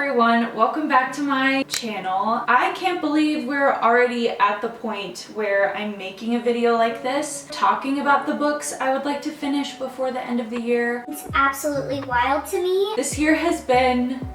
everyone, welcome back to my channel. I can't believe we're already at the point where I'm making a video like this, talking about the books I would like to finish before the end of the year. It's absolutely wild to me. This year has been,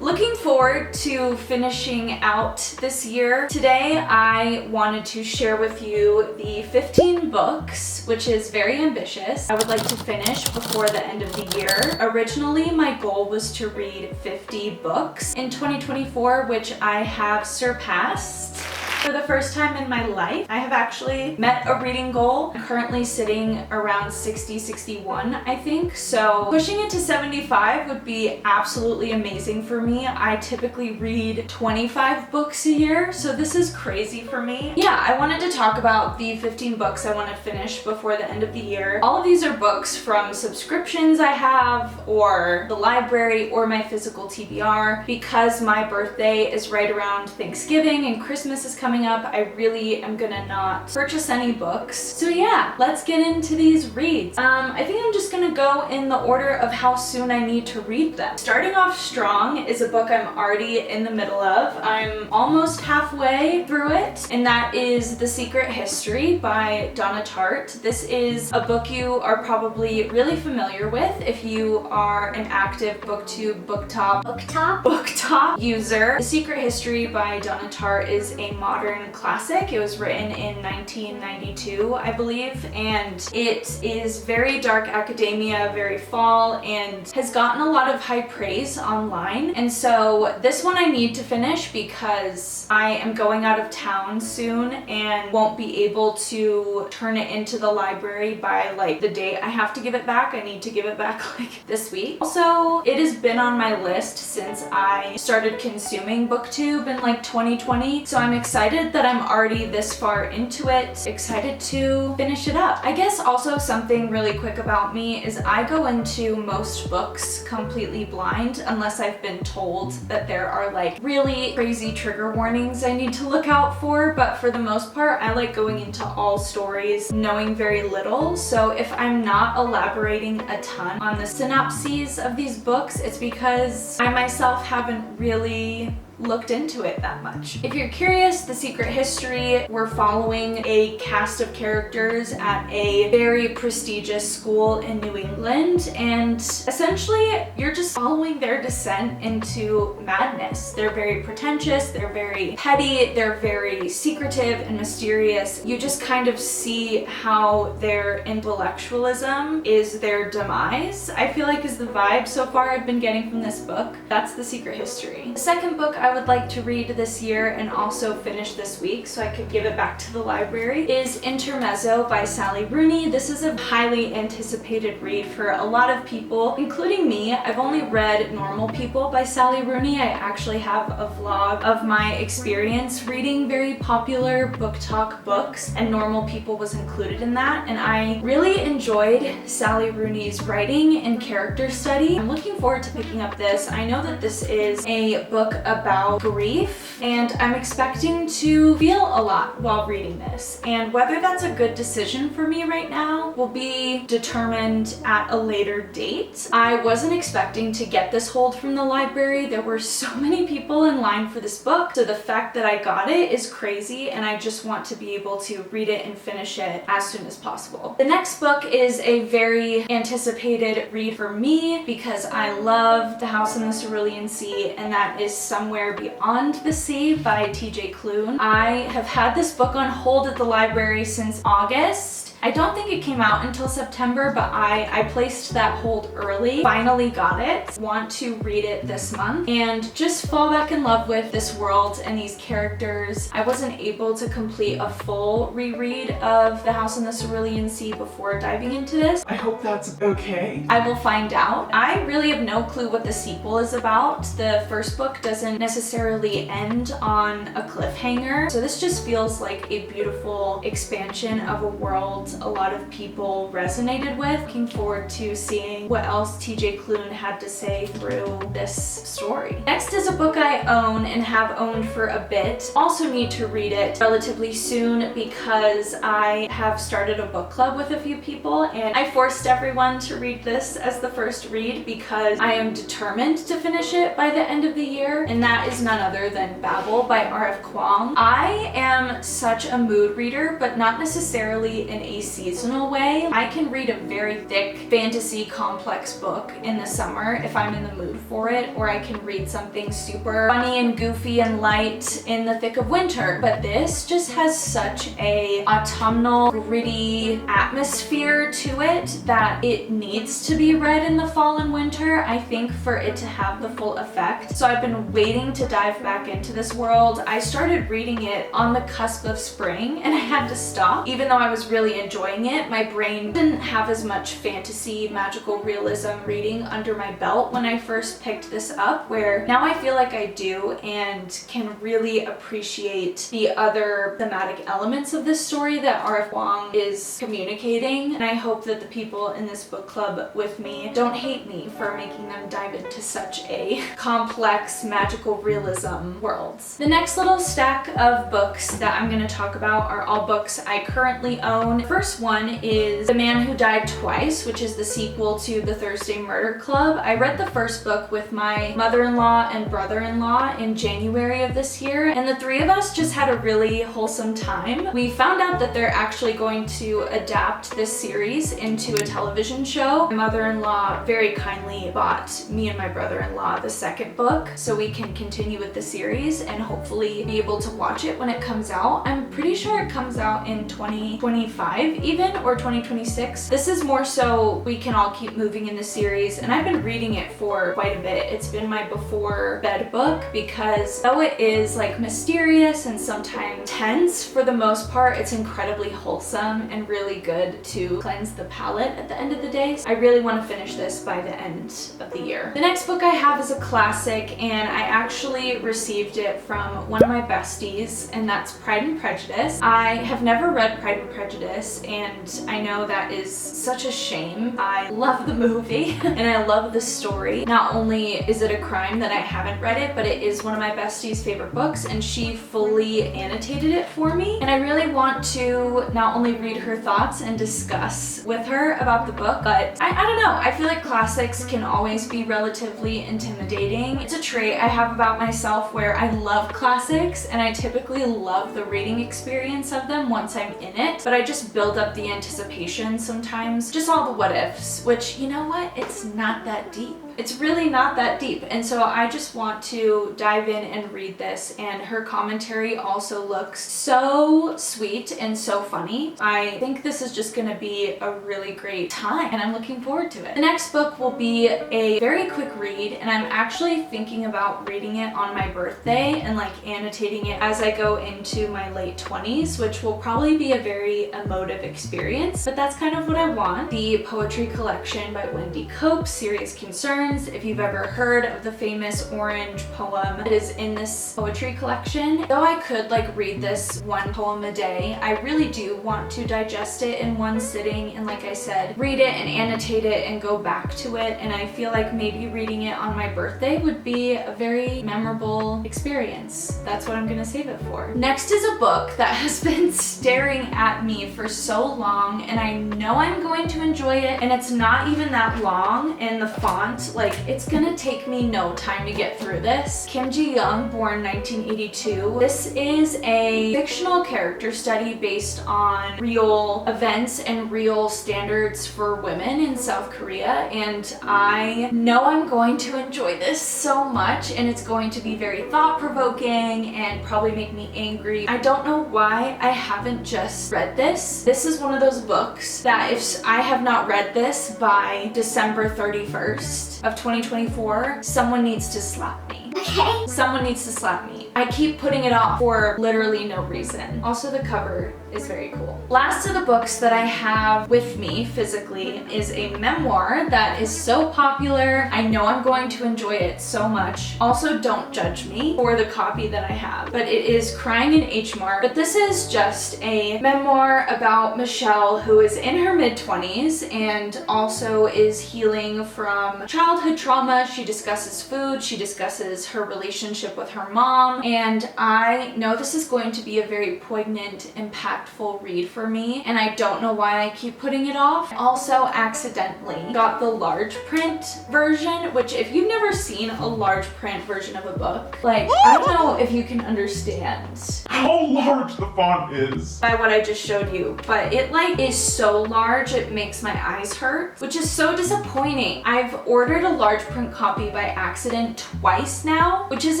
looking forward to finishing out this year. Today I wanted to share with you the 15 books, which is very ambitious, I would like to finish before the end of the year. Originally, my goal was to read 50 books in 2024, which I have surpassed. For the first time in my life, I have actually met a reading goal. I'm currently sitting around 61, I think. So pushing it to 75 would be absolutely amazing for me. I typically read 25 books a year, so this is crazy for me. Yeah, I wanted to talk about the 15 books I want to finish before the end of the year. All of these are books from subscriptions I have, or the library, or my physical TBR. Because my birthday is right around Thanksgiving and Christmas is coming up, I really am gonna not purchase any books. So yeah, let's get into these reads. I think I'm just gonna go in the order of how soon I need to read them. Starting off strong is a book I'm already in the middle of. I'm almost halfway through it, and that is The Secret History by Donna Tartt. This is a book you are probably really familiar with if you are an active BookTube, BookTok user. The Secret History by Donna Tartt is a modern classic. It was written in 1992, I believe, and it is very dark academia, very fall, and has gotten a lot of high praise online. And so this one I need to finish because I am going out of town soon and won't be able to turn it into the library by like the date I have to give it back. I need to give it back like this week. Also, it has been on my list since I started consuming BookTube in like 2020, so I'm excited that I'm already this far into it, excited to finish it up. I guess also something really quick about me is I go into most books completely blind unless I've been told that there are like really crazy trigger warnings I need to look out for, but for the most part I like going into all stories knowing very little. So if I'm not elaborating a ton on the synopses of these books, it's because I myself haven't really looked into it that much. If you're curious, The Secret History, we're following a cast of characters at a very prestigious school in New England, and essentially you're just following their descent into madness. They're very pretentious, they're very petty, they're very secretive and mysterious. You just kind of see how their intellectualism is their demise, I feel like is the vibe so far I've been getting from this book. That's The Secret History. The second book I would like to read this year and also finish this week so I could give it back to the library is Intermezzo by Sally Rooney. This is a highly anticipated read for a lot of people, including me. I've only read Normal People by Sally Rooney. I actually have a vlog of my experience reading very popular BookTok books, and Normal People was included in that, and I really enjoyed Sally Rooney's writing and character study. I'm looking forward to picking up this. I know that this is a book about grief, and I'm expecting to feel a lot while reading this, and whether that's a good decision for me right now will be determined at a later date. I wasn't expecting to get this hold from the library. There were so many people in line for this book, so the fact that I got it is crazy, and I just want to be able to read it and finish it as soon as possible. The next book is a very anticipated read for me because I love The House in the Cerulean Sea, and that is Somewhere Beyond the Sea by TJ Klune. I have had this book on hold at the library since August. I don't think it came out until September, but I placed that hold early. Finally got it. Want to read it this month and just fall back in love with this world and these characters. I wasn't able to complete a full reread of The House in the Cerulean Sea before diving into this. I hope that's okay. I will find out. I really have no clue what the sequel is about. The first book doesn't necessarily end on a cliffhanger, so this just feels like a beautiful expansion of a world felt a lot of people resonated with. Looking forward to seeing what else TJ Klune had to say through this story. Next is a book I own and have owned for a bit. Also need to read it relatively soon because I have started a book club with a few people, and I forced everyone to read this as the first read because I am determined to finish it by the end of the year, and that is none other than Babel by R.F. Kuang. I am such a mood reader, but not necessarily in a seasonal way. I can read a very thick fantasy complex book in the summer if I'm in the mood for it, or I can read something super funny and goofy and light in the thick of winter. But this just has such a autumnal, gritty atmosphere to it that it needs to be read in the fall and winter, I think, for it to have the full effect. So I've been waiting to dive back into this world. I started reading it on the cusp of spring and I had to stop. Even though I was really enjoying it, my brain didn't have as much fantasy, magical realism reading under my belt when I first picked this up, where now I feel like I do and can really appreciate the other thematic elements of this story that R.F. Kuang is communicating. And I hope that the people in this book club with me don't hate me for making them dive into such a complex magical realism world. The next little stack of books that I'm going to talk about are all books I currently own. First one is The Man Who Died Twice, which is the sequel to The Thursday Murder Club. I read the first book with my mother-in-law and brother-in-law in January of this year, and the three of us just had a really wholesome time. We found out that they're actually going to adapt this series into a television show. My mother-in-law very kindly bought me and my brother-in-law the second book so we can continue with the series and hopefully be able to watch it when it comes out. I'm pretty sure it comes out in 2025 even, or 2026. This is more so we can all keep moving in the series, and I've been reading it for quite a bit. It's been my before bed book because though it is like mysterious and sometimes tense, for the most part it's incredibly wholesome and really good to cleanse the palate at the end of the day. So I really want to finish this by the end of the year. The next book I have is a classic, and I actually received it from one of my besties, and that's Pride and Prejudice. I have never read Pride and Prejudice, and I know that is such a shame. I love the movie and I love the story. Not only is it a crime that I haven't read it, but it is one of my bestie's favorite books, and she fully annotated it for me. And I really want to not only read her thoughts and discuss with her about the book, but I don't know. I feel like classics can always be relatively intimidating. It's a trait I have about myself where I love classics and I typically love the reading experience of them once I'm in it, but I just build up the anticipation sometimes, just all the what ifs, which, you know what, it's not that deep. It's really not that deep. And so I just want to dive in and read this, and her commentary also looks so sweet and so funny. I think this is just gonna be a really great time and I'm looking forward to it. The next book will be a very quick read, and I'm actually thinking about reading it on my birthday and like annotating it as I go into my late 20s, which will probably be a very emotive experience, but that's kind of what I want. The poetry collection by Wendy Cope, Serious Concerns. If you've ever heard of the famous orange poem that is in this poetry collection, though I could like read this one poem a day, I really do want to digest it in one sitting and, like I said, read it and annotate it and go back to it. And I feel like maybe reading it on my birthday would be a very memorable experience. That's what I'm gonna save it for. Next is a book that has been staring at me for so long, and I know I'm going to enjoy it, and it's not even that long, and the font, like, it's gonna take me no time to get through this. Kim Ji-young, born 1982. This is a fictional character study based on real events and real standards for women in South Korea, and I know I'm going to enjoy this so much, and it's going to be very thought-provoking and probably make me angry. I don't know why I haven't just read this. This is one of those books that if I have not read this by December 31st of 2024, someone needs to slap me. Okay. Someone needs to slap me. I keep putting it off for literally no reason. Also, the cover is very cool. Last of the books that I have with me physically is a memoir that is so popular. I know I'm going to enjoy it so much. Also, don't judge me for the copy that I have, but it is Crying in H Mart. But this is just a memoir about Michelle, who is in her mid-20s and also is healing from childhood trauma. She discusses food, she discusses her relationship with her mom, and I know this is going to be a very poignant, impactful read for me, and I don't know why I keep putting it off. I also accidentally got the large print version, which if you've never seen a large print version of a book, like, I don't know if you can understand how large the font is by what I just showed you, but it like is so large it makes my eyes hurt, which is so disappointing. I've ordered a large print copy by accident twice now, which is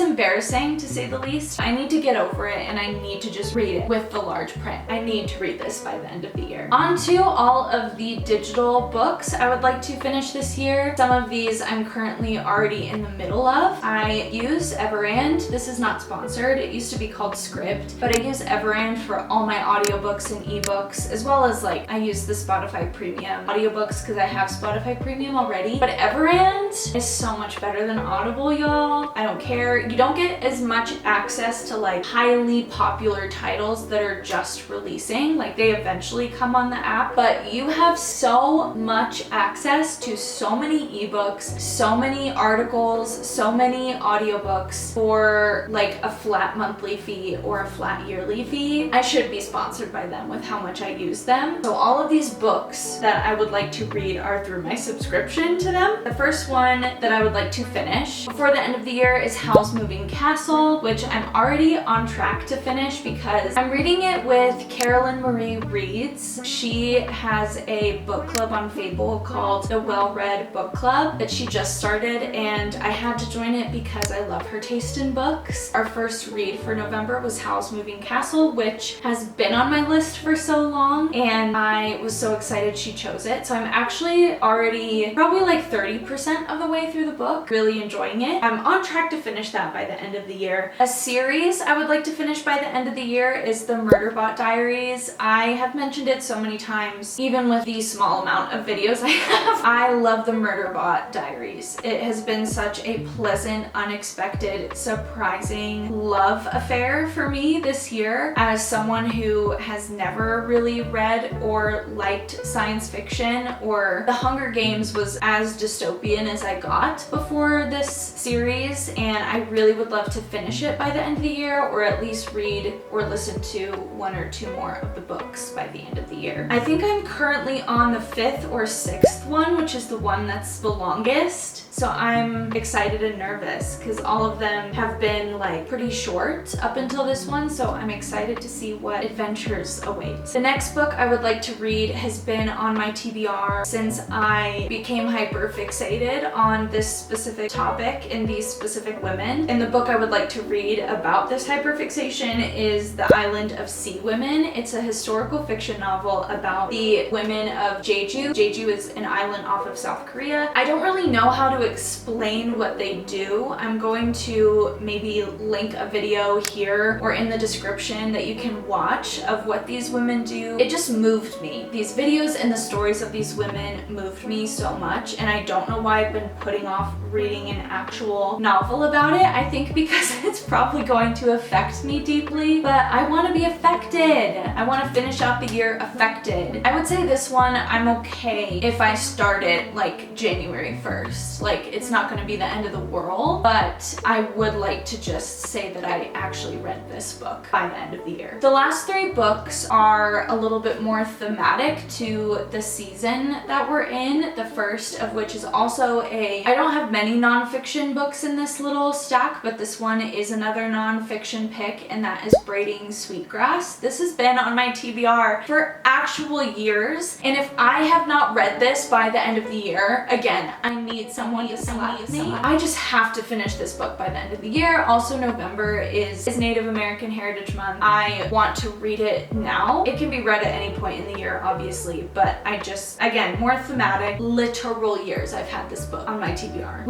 embarrassing to say the least. I need to get over it and I need to just read it with the large print. I need to read this by the end of the year. On to all of the digital books I would like to finish this year. Some of these I'm currently already in the middle of. I use Everand. This is not sponsored. It used to be called Script, but I use Everand for all my audiobooks and ebooks, as well as like I use the Spotify Premium audiobooks because I have Spotify Premium already. But Everand is so much better than Audible, y'all. I don't care. You don't get as much access to like highly popular titles that are just releasing. Like they eventually come on the app, but you have so much access to so many ebooks, so many articles, so many audiobooks for like a flat monthly fee or a flat yearly fee. I should be sponsored by them with how much I use them. So all of these books that I would like to read are through my subscription to them. The first one that I would like to finish before the end of the year is Howl's Moving Castle, which I'm already on track to finish because I'm reading it with Carolyn Marie Reads. She has a book club on Fable called the Well Read Book Club that she just started, and I had to join it because I love her taste in books. Our first read for November was Howl's Moving Castle, which has been on my list for so long, and I was so excited she chose it. So I'm actually already probably like 30% of the way through the book, really enjoying it. I'm on track to finish that by the end of the year. A series I would like to finish by the end of the year is the Murderbot Diaries. I have mentioned it so many times, even with the small amount of videos I have. I love the Murderbot Diaries. It has been such a pleasant, unexpected, surprising love affair for me this year as someone who has never really read or liked science fiction, or The Hunger Games was as dystopian as I got before this series, and I really would love to finish it by the end of the year, or at least read or listen to one or two more of the books by the end of the year. I think I'm currently on the 5th or 6th one, which is the one that's the longest. So I'm excited and nervous because all of them have been like pretty short up until this one, so I'm excited to see what adventures await. The next book I would like to read has been on my TBR since I became hyper fixated on this specific topic and these specific women. And the book I would like to read about this hyperfixation is The Island of Sea Women. It's a historical fiction novel about the women of Jeju. Jeju is an island off of South Korea. I don't really know how to explain what they do. I'm going to maybe link a video here or in the description that you can watch of what these women do. It just moved me. These videos and the stories of these women moved me so much, and I don't know why I've been putting off reading an actual novel about it. I think because it's probably going to affect me deeply, but I want to be affected. I want to finish out the year affected. I would say this one I'm okay if I start it like January 1st. Like, it's not going to be the end of the world, but I would like to just say that I actually read this book by the end of the year. The last 3 books are a little bit more thematic to the season that we're in. The first of which is also I don't have many nonfiction books in this little stack, but this one is another nonfiction pick, and that is Braiding Sweetgrass. This has been on my TBR for actual years, and if I have not read this by the end of the year, again, I need someone I just have to finish this book by the end of the year. Also, November is Native American Heritage Month. I want to read it now. It can be read at any point in the year, obviously, but I just, again, more thematic, literal years I've had this book on my TBR.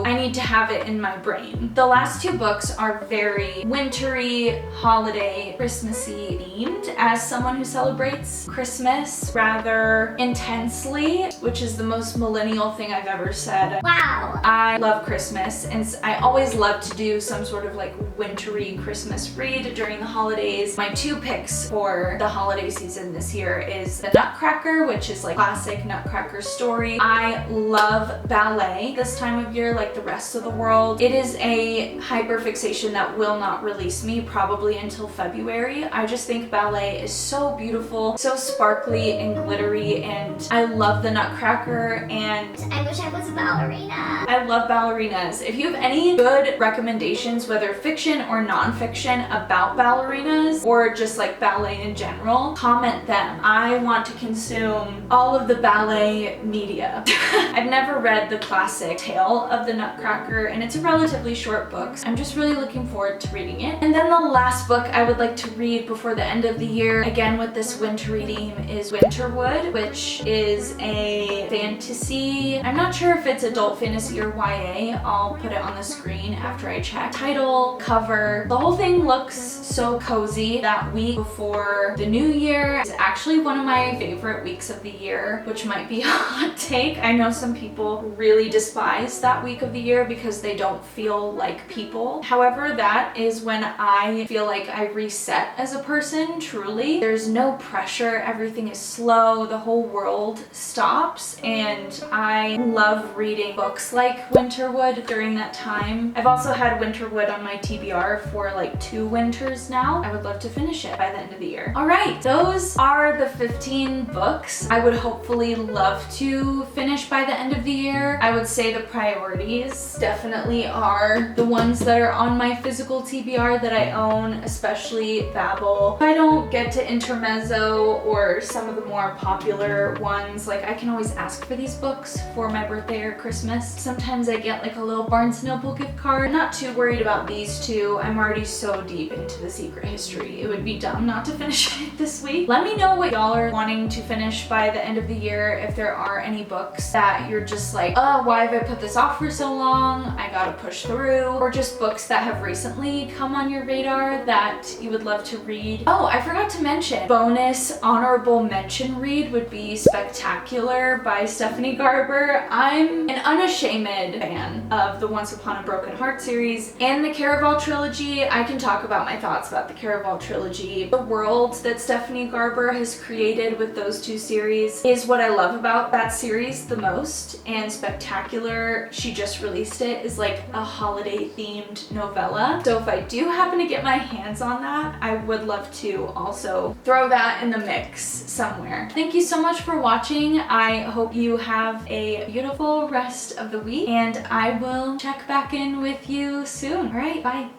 I need to have it in my brain. The last two books are very wintry, holiday, Christmassy themed. As someone who celebrates Christmas rather intensely, which is the most millennial thing I've ever said. Wow. I love Christmas, and I always love to do some sort of like wintry Christmas read during the holidays. My two picks for the holiday season this year is The Nutcracker, which is like classic Nutcracker story. I love ballet this time of year like the rest of the world. It is a hyperfixation that will not release me probably until February. I just think ballet is so beautiful, so sparkly and glittery, and I love The Nutcracker, and I wish I was a ballerina. I love ballerinas. If you have any good recommendations, whether fiction or nonfiction, about ballerinas or just like ballet in general, comment them. I want to consume all of the ballet media. I've never read the classic tale of the Nutcracker, and it's a relatively short book. I'm just really looking forward to reading it. And then the last book I would like to read before the end of the year, again with this wintry theme, is Winterwood, which is a fantasy. I'm not sure if it's adult fantasy or YA. I'll put it on the screen after I check. Title, cover, the whole thing looks so cozy. That week before the new year is actually one of my favorite weeks of the year, which might be a hot take. I know some people really despise that week of the year because they don't feel like people. However, that is when I feel like I reset as a person, truly. There's no pressure, everything is slow, the whole world stops, and I love reading books like Winterwood during that time. I've also had Winterwood on my TBR for like 2 winters now. I would love to finish it by the end of the year. All right, those are the 15 books I would hopefully love to finish by the end of the year. I would say the priorities definitely are the ones that are on my physical TBR that I own, especially Babel. If I don't get to Intermezzo or some of the more popular ones, like I can always ask for these books for my birthday or Christmas. Sometimes I get like a little Barnes & Noble gift card. I'm not too worried about these two. I'm already so deep into the Secret History. It would be dumb not to finish it this week. Let me know what y'all are wanting to finish by the end of the year. If there are any books that you're just like, oh, why have I put this off for so long? I gotta push through. Or just books that have recently come on your radar that you would love to read. Oh, I forgot to mention, bonus honorable mention read would be Spectacular by Stephanie Garber. I'm an unashamed fan of the Once Upon a Broken Heart series and the Caraval trilogy. I can talk about my thoughts about the Caraval trilogy. The world that Stephanie Garber has created with those two series is what I love about that series the most, and Spectacular, she just released it, is like a holiday themed novella. So if I do happen to get my hands on that, I would love to also throw that in the mix somewhere. Thank you so much for watching. I hope you have a beautiful rest of the week, and I will check back in with you soon. All right, bye.